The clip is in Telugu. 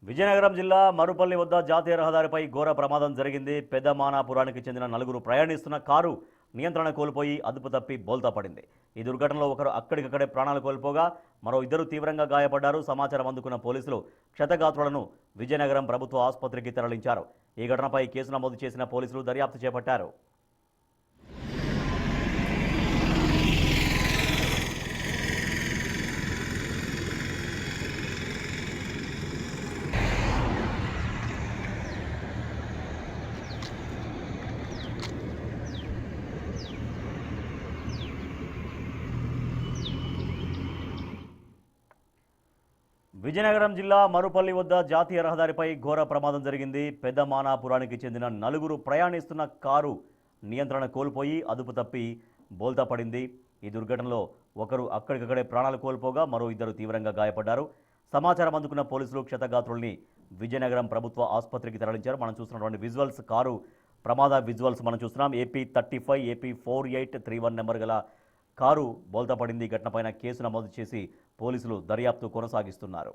విజయనగరం జిల్లా మరుపల్లి వద్ద జాతీయ రహదారిపై ఘోర ప్రమాదం జరిగింది. పెద్దమానాపురానికి చెందిన నలుగురు ప్రయాణిస్తున్న కారు నియంత్రణ కోల్పోయి అదుపు తప్పి బోల్తా పడింది. ఈ దుర్ఘటనలో ఒకరు అక్కడికక్కడే ప్రాణాలు కోల్పోగా మరో ఇద్దరు తీవ్రంగా గాయపడ్డారు. సమాచారం అందుకున్న పోలీసులు క్షతగాత్రులను విజయనగరం ప్రభుత్వ ఆసుపత్రికి తరలించారు. ఈ ఘటనపై కేసు నమోదు చేసిన పోలీసులు దర్యాప్తు చేపట్టారు. విజయనగరం జిల్లా మరుపల్లి వద్ద జాతీయ రహదారిపై ఘోర ప్రమాదం జరిగింది. పెద్దమానాపురానికి చెందిన నలుగురు ప్రయాణిస్తున్న కారు నియంత్రణ కోల్పోయి అదుపు తప్పి బోల్తా పడింది. ఈ దుర్ఘటనలో ఒకరు అక్కడికక్కడే ప్రాణాలు కోల్పోగా మరో ఇద్దరు తీవ్రంగా గాయపడ్డారు. సమాచారం అందుకున్న పోలీసులు క్షతగాత్రుల్ని విజయనగరం ప్రభుత్వ ఆసుపత్రికి తరలించారు. మనం చూస్తున్నటువంటి విజువల్స్, కారు ప్రమాద విజువల్స్ మనం చూస్తున్నాం. AP35 AP4831 నెంబర్ గల కారు బోల్తా పడింది. ఘటనపైన కేసు నమోదు చేసి పోలీసులు దర్యాప్తు కొనసాగిస్తున్నారు.